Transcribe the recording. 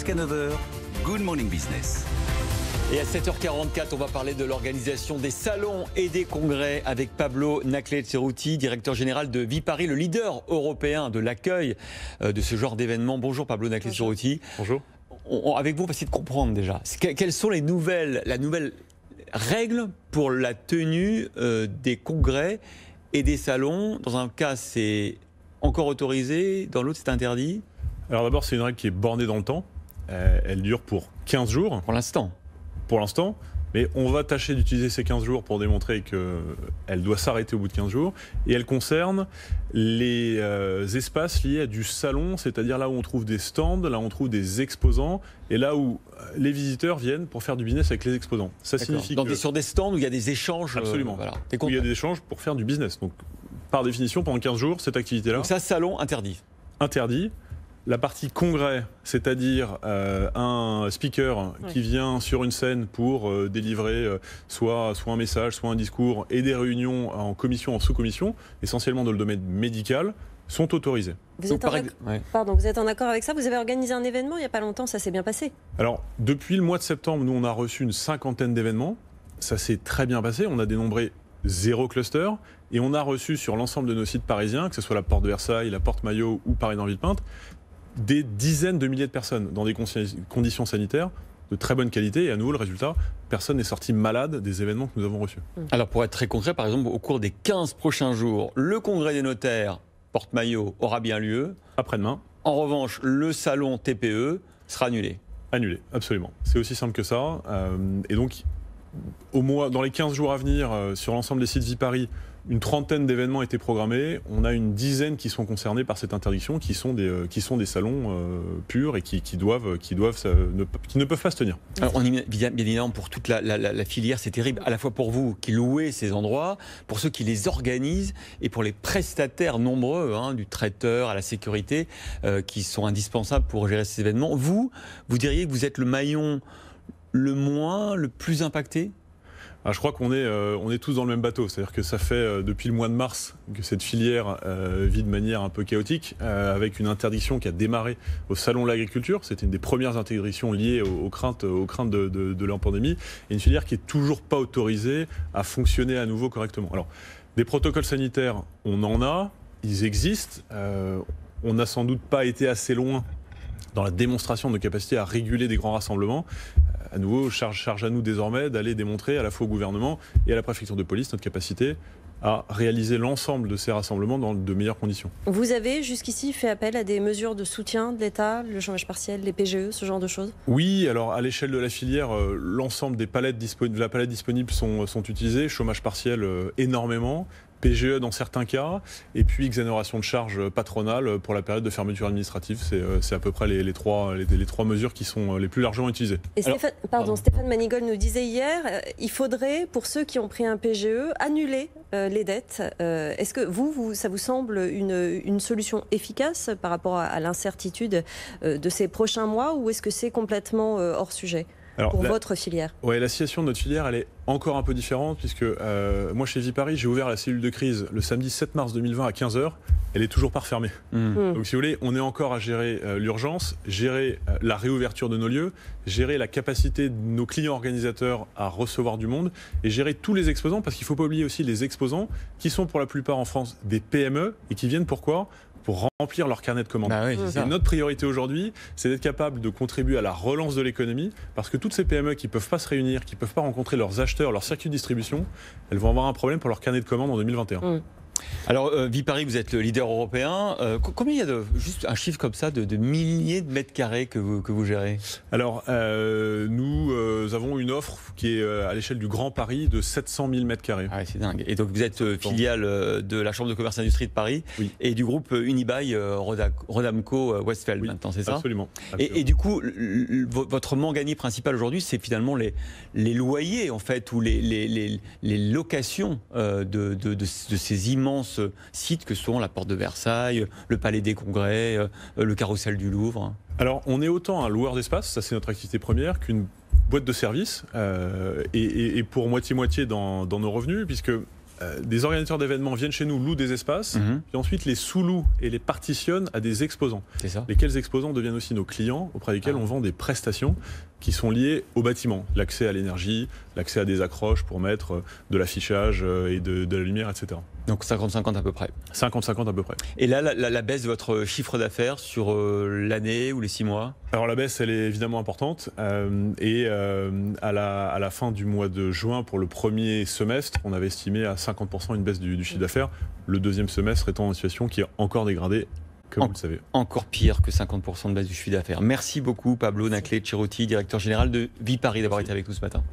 Jusqu'à 9h, Good Morning Business. Et à 7h44, on va parler de l'organisation des salons et des congrès avec Pablo Naclet-Cerruti, directeur général de Viparis, le leader européen de l'accueil de ce genre d'événements. Bonjour Pablo Naclet-Cerruti. Bonjour. Avec vous, on va essayer de comprendre déjà. Quelles sont la nouvelle règle pour la tenue des congrès et des salons? Dans un cas, c'est encore autorisé, dans l'autre, c'est interdit? Alors d'abord, c'est une règle qui est bornée dans le temps. Elle dure pour 15 jours. Pour l'instant, mais on va tâcher d'utiliser ces 15 jours pour démontrer qu'elle doit s'arrêter au bout de 15 jours. Et elle concerne les espaces liés à du salon, c'est-à-dire là où on trouve des stands, là où on trouve des exposants, et là où les visiteurs viennent pour faire du business avec les exposants. Ça signifie donc sur des stands où il y a des échanges. Absolument. Où il y a des échanges pour faire du business. Donc, par définition, pendant 15 jours, cette activité-là... Donc ça, salon interdit. Interdit. La partie congrès, c'est-à-dire un speaker qui vient sur une scène pour délivrer soit un message, soit un discours, et des réunions en commission, en sous-commission, essentiellement dans le domaine médical, sont autorisés. Vous êtes en accord avec ça? Vous avez organisé un événement il n'y a pas longtemps, ça s'est bien passé? Alors, depuis le mois de septembre, nous on a reçu une 50aine d'événements. Ça s'est très bien passé, on a dénombré 0 cluster, et on a reçu sur l'ensemble de nos sites parisiens, que ce soit la Porte de Versailles, la Porte Maillot ou Paris dans Villepinte, des dizaines de milliers de personnes dans des conditions sanitaires de très bonne qualité. Et à nouveau, le résultat, personne n'est sorti malade des événements que nous avons reçus. Alors pour être très concret, par exemple, au cours des 15 prochains jours, le congrès des notaires Porte-Maillot aura bien lieu. Après-demain. En revanche, le salon TPE sera annulé. Annulé, absolument. C'est aussi simple que ça. Et donc, dans les 15 jours à venir, sur l'ensemble des sites Viparis, une trentaine d'événements étaient programmés. On a une dizaine qui sont concernés par cette interdiction, qui sont des salons purs et qui ne peuvent pas se tenir. Alors, bien évidemment, pour toute la filière, c'est terrible, à la fois pour vous qui louez ces endroits, pour ceux qui les organisent et pour les prestataires nombreux, du traiteur à la sécurité, qui sont indispensables pour gérer ces événements. Vous diriez que vous êtes le maillon le plus impacté? Je crois qu'on est tous dans le même bateau. C'est-à-dire que ça fait depuis le mois de mars que cette filière vit de manière un peu chaotique, avec une interdiction qui a démarré au Salon de l'Agriculture. C'était une des premières interdictions liées aux craintes de la pandémie. Et une filière qui n'est toujours pas autorisée à fonctionner à nouveau correctement. Alors, des protocoles sanitaires, on en a, ils existent. On n'a sans doute pas été assez loin dans la démonstration de capacité à réguler des grands rassemblements. À nouveau, charge à nous désormais d'aller démontrer à la fois au gouvernement et à la préfecture de police notre capacité à réaliser l'ensemble de ces rassemblements dans de meilleures conditions. Vous avez jusqu'ici fait appel à des mesures de soutien de l'État, le chômage partiel, les PGE, ce genre de choses? Oui, alors à l'échelle de la filière, l'ensemble de la palette disponible sont utilisées, chômage partiel énormément, PGE dans certains cas, et puis exonération de charges patronales pour la période de fermeture administrative. C'est à peu près les trois mesures qui sont les plus largement utilisées. Et Stéphane Manigol nous disait hier, il faudrait, pour ceux qui ont pris un PGE, annuler les dettes. Est-ce que ça vous semble une solution efficace par rapport à l'incertitude de ces prochains mois, ou est-ce que c'est complètement hors sujet? Pour votre filière? Oui, la situation de notre filière, elle est encore un peu différente, puisque moi, chez Viparis, j'ai ouvert la cellule de crise le samedi 7 mars 2020 à 15h. Elle est toujours pas refermée. Donc, si vous voulez, on est encore à gérer l'urgence, gérer la réouverture de nos lieux, gérer la capacité de nos clients organisateurs à recevoir du monde, et gérer tous les exposants, parce qu'il ne faut pas oublier aussi les exposants, qui sont pour la plupart en France des PME, et qui viennent pourquoi ? Pour remplir leur carnet de commandes. Et notre priorité aujourd'hui, c'est d'être capable de contribuer à la relance de l'économie, parce que toutes ces PME qui ne peuvent pas se réunir, qui ne peuvent pas rencontrer leurs acheteurs, leur circuit de distribution, elles vont avoir un problème pour leur carnet de commandes en 2021. Alors, Viparis, vous êtes le leader européen. Combien il y a juste un chiffre comme ça, de milliers de mètres carrés que vous gérez? Alors, nous avons une offre qui est à l'échelle du Grand Paris de 700 000 mètres carrés. Ah, c'est dingue. Et donc, vous êtes filiale de la Chambre de commerce et d'industrie de Paris, et du groupe Unibail Rodamco Westfield maintenant, c'est ça? Absolument. Et du coup, votre mangannier principal aujourd'hui, c'est finalement les loyers, en fait, ou les locations de ces immenses sites que sont la Porte de Versailles, le Palais des Congrès, le Carrousel du Louvre. Alors, on est autant un loueur d'espace, ça c'est notre activité première, qu'une boîte de services, et pour moitié-moitié dans nos revenus, puisque des organisateurs d'événements viennent chez nous, louent des espaces, puis ensuite les sous-louent et les partitionnent à des exposants. C'est ça. Lesquels exposants deviennent aussi nos clients, auprès desquels on vend des prestations qui sont liées au bâtiment. L'accès à l'énergie, l'accès à des accroches pour mettre de l'affichage et de la lumière, etc. Donc 50-50 à peu près. 50-50 à peu près. Et là, la baisse de votre chiffre d'affaires sur l'année ou les 6 mois? Alors la baisse, elle est évidemment importante. À la fin du mois de juin, pour le premier semestre, on avait estimé à 50% une baisse du chiffre d'affaires. Le deuxième semestre étant une situation qui est encore dégradée, comme vous le savez. Encore pire que 50% de baisse du chiffre d'affaires. Merci beaucoup Pablo Naclé Cerutti, directeur général de Viparis, d'avoir été avec nous ce matin.